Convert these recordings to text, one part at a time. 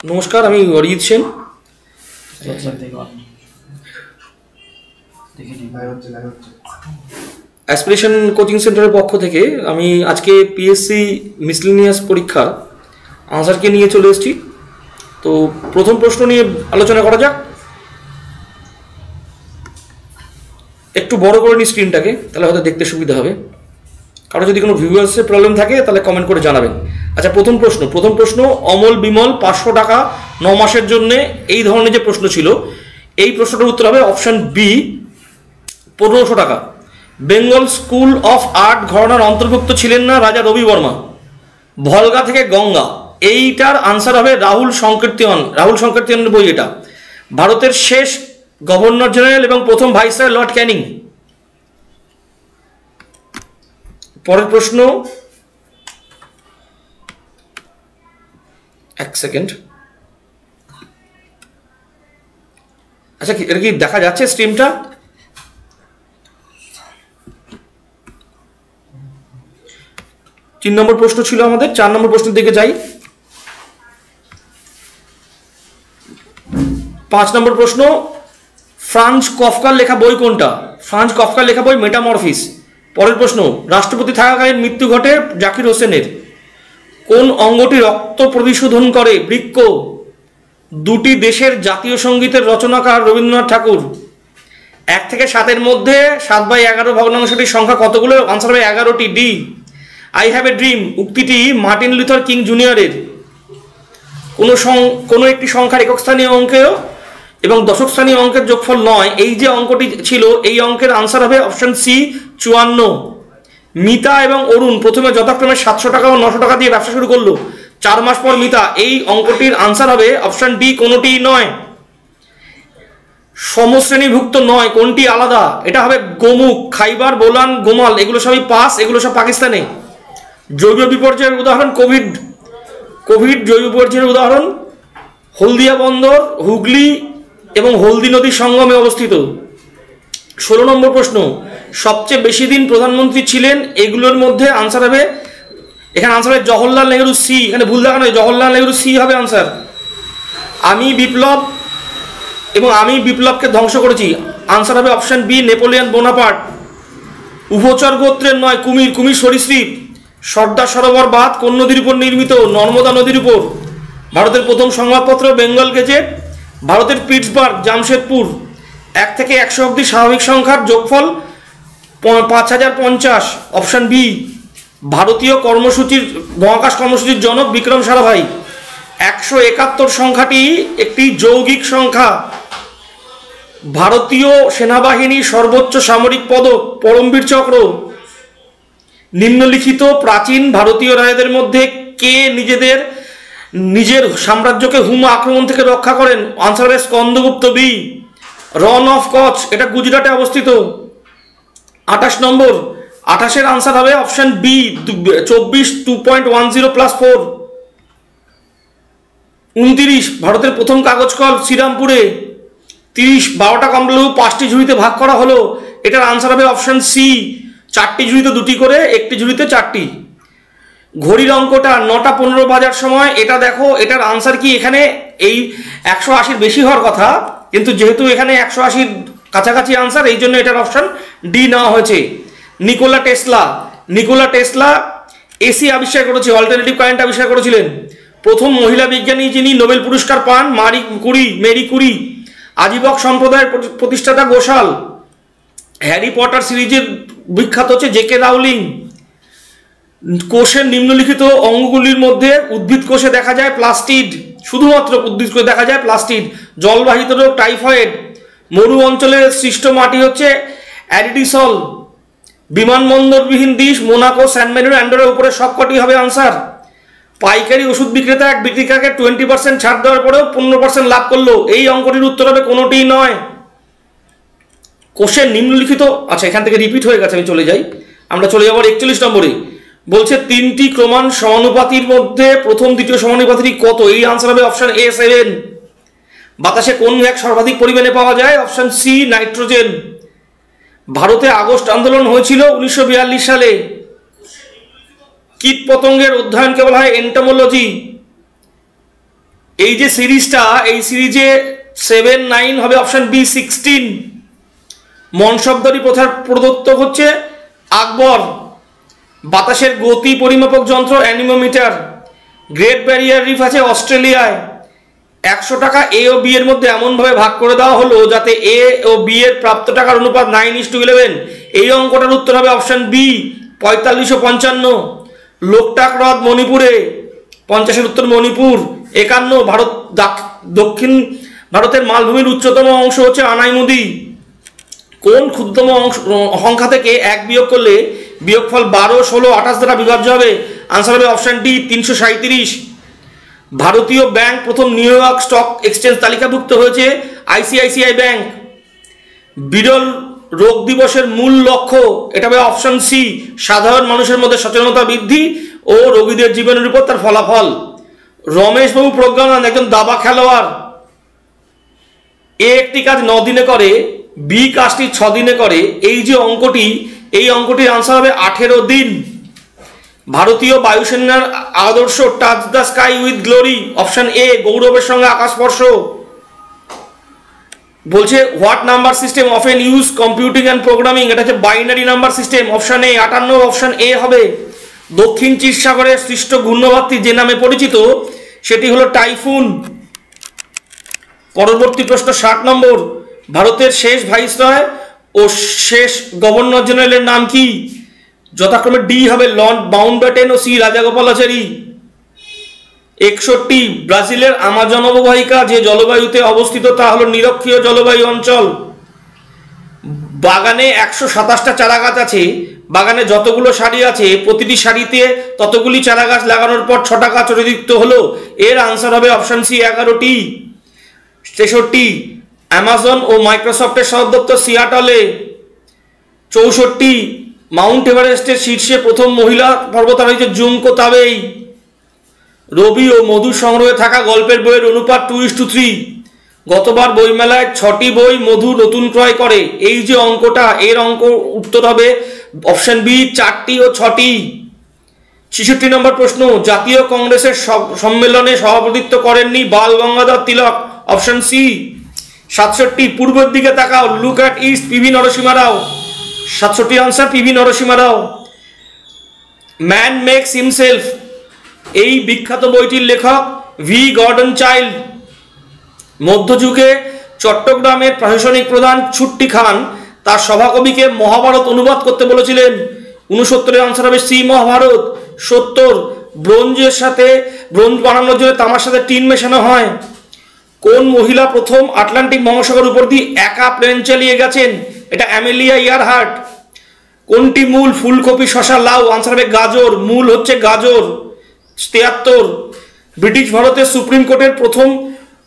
নমস্কার, আমি Arijit Sen. Aspiration coaching সেন্টারের পক্ষ থেকে আমি আজকে পিএসসি মিসলিনিয়াস পরীক্ষা আনসারকে নিয়ে চলে এসেছি। তো প্রথম প্রশ্ন নিয়ে আলোচনা করা যাক। একটু বড় করে নিই স্ক্রিনটাকে, তাহলে হয়তো দেখতে সুবিধা হবে। কারো যদি কোনো ভিউয়ার্সের প্রবলেম থাকে তাহলে কমেন্ট করে জানাবেন। আচ্ছা, প্রথম প্রশ্ন অমল বিমল 500 টাকা 9 মাসের জন্য, এই ধরনের যে প্রশ্ন ছিল, এই প্রশ্নটার উত্তর হবে অপশন বি 1500 টাকা। বেঙ্গল স্কুল অফ আর্ট ঘরানার অন্তর্ভুক্ত ছিলেন না রাজা রবি বর্মা। ভলগা থেকে গঙ্গা, এইটার আনসার হবে রাহুল সংকীর্তনের বই এটা। ভারতের শেষ গভর্নর জেনারেল এবং প্রথম ভাইসরয় লর্ড ক্যানিং। পরের প্রশ্ন, এক সেকেন্ড। আচ্ছা, এটা কি দেখা যাচ্ছে স্ট্রিমটা? 3 নম্বর প্রশ্ন ছিল আমাদের। 4 নম্বর প্রশ্নের দিকে যাই। 5 নম্বর প্রশ্ন, ফ্রাঞ্জ কফকার লেখা বই কোনটা? ফ্রাঞ্জ কফকার লেখা বই মেটামরফিস। পরের প্রশ্ন, রাষ্ট্রপতি থাকাকালীন মৃত্যু ঘটে জাকির হোসেনের। কোন অঙ্গটি রক্ত পরিশোধন করে? বৃক্ক। দুটি দেশের জাতীয় সঙ্গীতের রচনাকার রবীন্দ্রনাথ ঠাকুর। 1 থেকে 7-এর মধ্যে 7/11 ভগ্নাংশটির সংখ্যা কতগুলো? আনসার হবে 11টি। D. I have a dream উক্তিটি মার্টিন লুথার কিং জুনিয়রের। কোনো একটি সংখ্যার একক স্থানীয় অঙ্কেও এবং দশক স্থানীয় অঙ্কের যোগফল নয়, এই যে অঙ্কটি ছিল, এই অঙ্কের আনসার হবে অপশন সি 54। মিতা এবং অরুণ প্রথমে যথাক্রমে 700 টাকা ও 900 টাকা দিয়ে ব্যবসা শুরু করলো। 4 মাস পর মিতা, এই অঙ্কটির আনসার হবে অপশন ডি, কোনোটিই নয়। সমশ্রেণীভুক্ত নয়, কোনটি আলাদা? এটা হবে গোমুখ, খাইবার, বোলান, গোমাল, এগুলো সবই পাস, এগুলো সব পাকিস্তানে। জৈব বিপর্যয়ের উদাহরণ কোভিড জৈব বিপর্যয়ের উদাহরণ হলদিয়া বন্দর হুগলি এবং হলদি নদীর সঙ্গমে অবস্থিত। 16 নম্বর প্রশ্ন, সবচেয়ে বেশি দিন প্রধানমন্ত্রী ছিলেন, এগুলোর মধ্যে আনসার হবে, এখানে আনসার হবে জওহরলাল নেহরু। সি, এখানে ভুল দেখানো হয়, জওহরলাল নেহরু সি হবে আনসার। আমি বিপ্লবকে ধ্বংস করেছি, আনসার হবে অপশন বি নেপোলিয়ন বোনাপার্ট। উভচর গোত্রের নয়, কুমির সরীসৃপ। সর্দার সরোবর বাঁধ কোন নদীর উপর নির্মিত? নর্মদা নদীর উপর। ভারতের প্রথম সংবাদপত্র বেঙ্গল গেজেট। ভারতের পিটসবার্গ, জামশেদপুর। 1 থেকে 100 অবধি স্বাভাবিক সংখ্যার যোগফল 5050, অপশন বি। ভারতীয় মহাকাশ কর্মসূচির জনক বিক্রম সারাভাই। 171 সংখ্যাটি একটি যৌগিক সংখ্যা। ভারতীয় সেনাবাহিনীর সর্বোচ্চ সামরিক পদক পরমবীর চক্র। নিম্নলিখিত প্রাচীন ভারতীয় রাজাদের মধ্যে কে নিজের সাম্রাজ্যকে হুমা আক্রমণ থেকে রক্ষা করেন? আনসার হবে স্কন্দগুপ্ত। বি। রন অফ কচ, এটা গুজরাটে অবস্থিত। 28 নম্বর, 28-এর আনসার হবে অপশন বি 24, 2.10 + 4। 29, ভারতের প্রথম কাগজ কল শ্রীরামপুরে। 30, 12টা কমলালেবু 5টি ঝুড়িতে ভাগ করা হলো, এটার আনসার হবে অপশন সি 4টি ঝুড়িতে 2টি করে, 1টি ঝুড়িতে 4টি। ঘড়ির অঙ্কটা 9টা 15 বাজার সময়, এটা দেখো, এটার আনসার কি? এখানে এই 180 বেশি হওয়ার কথা, কিন্তু যেহেতু এখানে 180 কাছাকাছি আনসার, এই জন্য এটার অপশন ডি নেওয়া হয়েছে। নিকোলা টেসলা এসি আবিষ্কার করেছে, অল্টারনেটিভ কারেন্ট আবিষ্কার করেছিলেন। প্রথম মহিলা বিজ্ঞানী যিনি নোবেল পুরস্কার পান, মেরি কুরি। আজীবক সম্প্রদায়ের প্রতিষ্ঠাতা গোশাল। হ্যারি পটার সিরিজের বিখ্যাত হচ্ছে জেকে রাউলিং। কোষের নিম্নলিখিত অঙ্গগুলির মধ্যে উদ্ভিদ কোষে দেখা যায় প্লাস্টিড, শুধুমাত্র উদ্ভিদ কোষে দেখা যায় প্লাস্টিড। জলবাহিত রোগ টাইফয়েড। মরু অঞ্চলের সৃষ্ট মাটি হচ্ছে অ্যারিডিসল। বিমানবন্দরবিহীন দেশ মোনাকো, স্যান মেরিনো, অ্যান্ডোরার উপরে সবকটি হবে আনসার। পাইকারি ওষুধ বিক্রেতা এক বিক্রেতাকে 20% ছাড় দেওয়ার পরেও 15% লাভ করলো, এই অঙ্কটির উত্তর হবে কোনোটিই নয়। কোষের নিম্নলিখিত, আচ্ছা এখান থেকে রিপিট হয়ে গেছে, আমি চলে যাই। আমরা চলে যাবো 41 নম্বরে। বলছে 3টি ক্রমান সমানুপাতির মধ্যে প্রথম দ্বিতীয় সমানুপাতিটি কত? এই আনসার হবে অপশন এ 7। বাতাসে কোন গ্যাস সর্বাধিক পরিমাণে পাওয়া যায়? Option C nitrogen. ভারতে আগস্ট আন্দোলন হয়েছিল 1942 সালে। কীট পতঙ্গের অধ্যয়নকে বলা হয় এন্টোমোলজি। এই যে সিরিজটা, এই সিরিজে 7, 9 হবে অপশন বি 16। মনসবদারি প্রথার প্রদত্ত হচ্ছে আকবর। বাতাসের গতি পরিমাপক যন্ত্র অ্যানিমোমিটার। গ্রেট ব্যারিয়ার রিফ আছে অস্ট্রেলিয়ায়। 100 টাকা এ ও বি এর মধ্যে এমনভাবে ভাগ করে দেওয়া হলো যাতে এ ও বি এর প্রাপ্ত টাকার অনুপাত 9:11। এই অঙ্কটার উত্তর হবে অপশন বি 4555। লোকটাক হ্রদ মণিপুরে, 50-এর উত্তর মণিপুর। 51 ভারত দক্ষিণ ভারতের মালভূমির উচ্চতম অংশ হচ্ছে আনাই নদী। কোন ক্ষুদ্রতম সংখ্যা থেকে 1 বিয়োগ করলে বিয়োগফল 12, 16, 28 দ্বারা বিভাজ্য হবে? আনসার হবে অপশন ডি 337। ভারতীয় ব্যাংক প্রথম নিউ ইয়র্ক স্টক এক্সচেঞ্জ তালিকাভুক্ত হয়েছে আইসিআইসিআই ব্যাংক। বিরল রোগ দিবসের মূল লক্ষ্য, এটা হবে অপশন সি সাধারণ মানুষের মধ্যে সচেতনতা বৃদ্ধি ও রোগীদের জীবনের উপর তার ফলাফল। রমেশবাবু প্রজ্ঞানন্দ একজন দাবা খেলোয়াড়। এ একটি কাজ 9 দিনে করে, বি কাজটি 6 দিনে করে। এই যে অঙ্কটি, এই অঙ্কটির আনসার হবে 18 দিন। ভারতীয় বায়ুসেনার আদর্শ touch the sky with glory, option A গৌরবের সঙ্গে আকাশ স্পর্শ। বলছে what number system often use computing and programming, এটা হচ্ছে binary number system, option A 58, option A হবে। দক্ষিণ চীন সাগরের সৃষ্ট ঘূর্ণবার্তি যে নামে পরিচিত সেটি হলো টাইফুন। পরবর্তী প্রশ্ন 60 নম্বর। ভারতের শেষ ভাইসরয় ও শেষ গভর্নর জেনারেলের নাম কি? যথাক্রমে ডি হবে লর্ড মাউন্টব্যাটেন ও সি রাজাগোপালাচারী। 61 ব্রাজিলের আমাজন অববাহিকা যে জলবায়ুতে অবস্থিত তা হলো নিরক্ষীয় জলবায়ু অঞ্চল। বাগানে 127টা চারা গাছ আছে। বাগানে যতগুলো সারি আছে প্রতিটি সারিতে ততগুলি চারা গাছ লাগানোর পর 6টা গাছ অতিরিক্ত হলো। এর আনসার হবে অপশন সি 11টি। 63 অ্যামাজন ও মাইক্রোসফটের সদর দপ্তর সিয়াটলে। 64 মাউন্ট এভারেস্টের শীর্ষে প্রথম মহিলা পর্বতারোহী জুংকো তাবেই। রবি ও মধু সংগ্রহে থাকা গল্পের বইয়ের অনুপাত 2:3। গতবার বইমেলায় 6টি বই মধু নতুন ক্রয় করে। এই যে অঙ্কটা, এর অঙ্ক উত্তর হবে অপশন বি 4টি ও 6টি। 66 নম্বর প্রশ্ন। জাতীয় কংগ্রেসের সম্মেলনে সভাপতিত্ব করেননি বাল গঙ্গাধর তিলক, অপশন সি। 67 পূর্বের দিকে তাকাও, look at east, PV Narasimha Rao. 67 answer PV Narasimha Rao. Man makes himself, এই বিখ্যাত বইটির লেখক ভি গর্ডন চাইল্ড। মধ্যযুগে চট্টগ্রামের প্রশাসনিক প্রধান ছুট্টি খান তার সভাকবিকে মহাভারত অনুবাদ করতে বলেছিলেন। 69 আনসার হবে সি মহাভারত। 70 ব্রোঞ্জ বানানোর জন্য তামার সাথে টিন মেশানো হয়। কোন মহিলা প্রথম আটলান্টিক মহাসাগর উপর দিয়ে একা প্লেন চালিয়ে গেছেন? এটা অ্যামেলিয়া ইয়ারহার্ট। কোনটি মূল? ফুলকপি, শসা, লাউ। আনসার হবে গাজর, মূল হচ্ছে গাজর। 73 ব্রিটিশ ভারতের সুপ্রিম কোর্টের প্রথম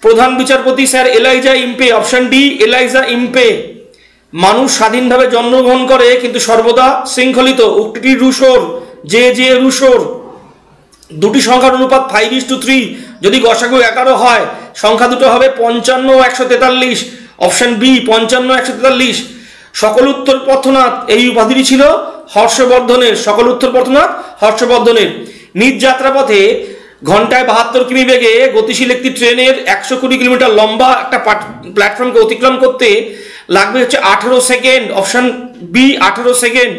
প্রধান বিচারপতি sir ELISA Impey, option D ELISA Impey. মানুষ স্বাধীনভাবে জন্মগ্রহণ করে কিন্তু সর্বদা শৃঙ্খলিত, উক্তিটি রুশোর, জে রুশোর। দুটি সংখ্যার অনুপাত 5:3। যদি গসাগু 11 হয় সংখ্যা দুটো হবে 55 ও 143, অপশন বি 55, 143। সকল উত্তর পথনাথ, এই উপাধিটি ছিল হর্ষবর্ধনের। সকল উত্তর পথনাথ হর্ষবর্ধনের। নিজ যাত্রাপথে ঘন্টায় 72 কিমি বেগে গতিশীল একটি ট্রেনের 120 কিলোমিটার লম্বা একটা প্ল্যাটফর্মকে অতিক্রম করতে লাগবে হচ্ছে 18 second, option B 18 second.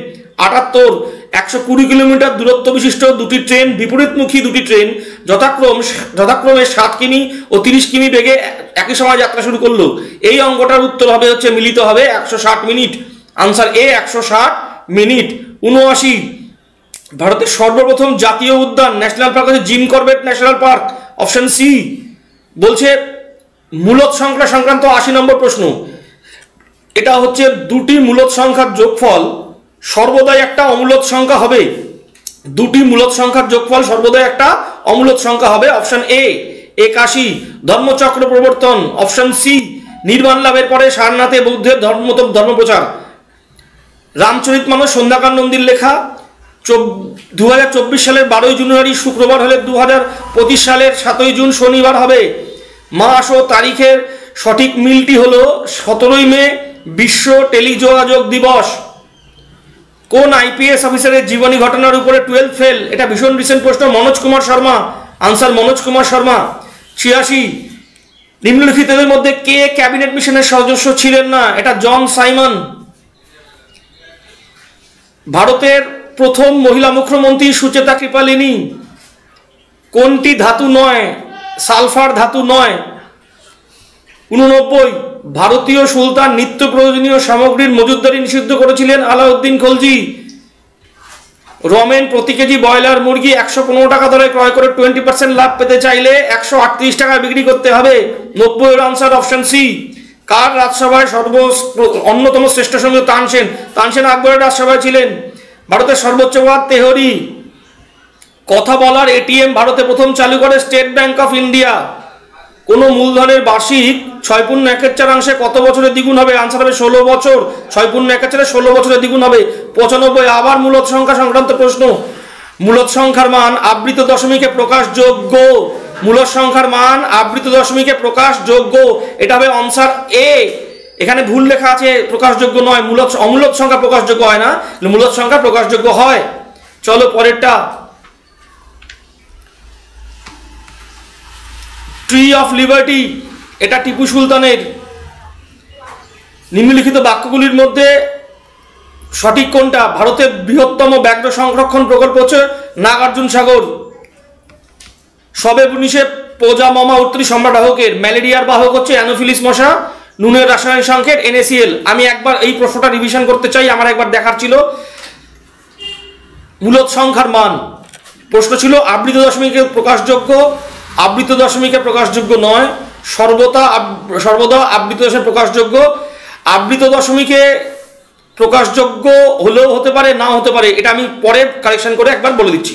78 120 kilometre দূরত্ব বিশিষ্ট দুটি ট্রেন, বিপরীতমুখী দুটি ট্রেন যথাক্রমে 7 কিমি ও 30 কিমি বেগে একই সময় যাত্রা শুরু করলো। এই অঙ্কটার উত্তর হবে হচ্ছে মিলিত হবে 160 মিনিট। আনসার এ 160 মিনিট। 79 ভারতের সর্বপ্রথম জাতীয় উদ্যান ন্যাশনাল পার্ক হচ্ছে Jim Corbett national park, option C. বলছে মূলদ সংখ্যা সংক্রান্ত 80 নম্বর প্রশ্ন। এটা হচ্ছে দুটি মূলদ সংখ্যার যোগফল সর্বদাই একটা অমূলদ সংখ্যা হবে। দুটি মূলদ সংখ্যার যোগফল সর্বদাই একটা অমূলদ সংখ্যা হবে, অপশন এ। 81 ধর্মচক্র প্রবর্তন, অপশন সি। নির্বাণ লাভের পরে সারনাথে বৌদ্ধের ধর্মপ্রচার। রামচরিতমানস সন্ধ্যাকার নন্দীর লেখা। 2024 সালের 12 জানুয়ারি শুক্রবার হলে 2025 সালের 7 জুন শনিবার হবে। মাস ও তারিখের সঠিক মিলটি হলো 17 মে বিশ্ব টেলিযোগাযোগ দিবস। কোন আইপিএস অফিসারের জীবনী ঘটনার উপরে 12 ফেল? এটা ভীষণ রিসেন্ট প্রশ্ন। মনোজ কুমার শর্মা। আনসার মনোজ কুমার শর্মা। 86। নিম্নলিখিতদের মধ্যে কে ক্যাবিনেট মিশনের সদস্য ছিলেন না? এটা জন সাইমন। ভারতের প্রথম মহিলা মুখ্যমন্ত্রী সুচেতা কৃপালিনী। কোনটি ধাতু নয়? সালফার ধাতু নয়। 89। ভারতীয় সুলতান নিত্য প্রয়োজনীয় সামগ্রীর মজুতদারি নিষিদ্ধ করেছিলেন আলাউদ্দিন খলজি। রমেন প্রতি কেজি ব্রয়লার মুরগি 115 টাকা দরে ক্রয় করে 20% লাভ পেতে চাইলে 138 টাকায় বিক্রি করতে হবে। 90 এর আনসার অপশন সি। কার রাজসভায় অন্যতম শ্রেষ্ঠ সঙ্গী তানসেন? তানসেন আকবরের রাজসভায় ছিলেন। ভারতের সর্বোচ্চ বাদ তেহরি। কথা বলার এটিএম ভারতে প্রথম চালু করে স্টেট ব্যাংক অফ ইন্ডিয়া। কোন মূলধনের বার্ষিক 6.1 কত বছরে দ্বিগুণ হবে? আনসার হবে 16 বছর। 6.1 16 বছরে দ্বিগুণ হবে। 95। আবার মূলদ সংখ্যা সংক্রান্ত প্রশ্ন। মূলদ সংখ্যার মান আবৃত দশমিকে প্রকাশযোগ্য। মূলদ সংখ্যার মান আবৃত দশমিকে প্রকাশযোগ্য। এটা হবে আনসার এ। এখানে ভুল লেখা আছে, প্রকাশযোগ্য নয়। অমূলদ সংখ্যা প্রকাশযোগ্য হয় না, মূলদ সংখ্যা প্রকাশযোগ্য হয়। চলো পরেরটা। ট্রি অফ লিবার্টি, এটা টিপু সুলতানের। নিম্নলিখিত বাক্যগুলির মধ্যে সঠিক কোনটা? ভারতের বৃহত্তম ব্যাঘ্র সংরক্ষণ প্রকল্প হচ্ছে নাগার্জুন সাগর। সবে 19 পোজামমা উত্তরী সম্রাট বাহকের। ম্যালেরিয়ার বাহক হচ্ছে অ্যানোফিলিস মশা। নুনের রাসায়নিক সংকেত NaCl। আমি একবার এই প্রশ্নটা রিভিশন করতে চাই, আমার একবার দেখার ছিল। মূলদ সংখ্যার মান প্রশ্ন ছিল আবৃত দশমিকে প্রকাশযোগ্য, আবৃত দশমিকে প্রকাশযোগ্য নয়, সর্বদা আবৃত দশমিকে প্রকাশযোগ্য। আবৃত দশমিকে প্রকাশযোগ্য হলেও হতে পারে, নাও হতে পারে। এটা আমি পরে কারেকশন করে একবার বলে দিচ্ছি।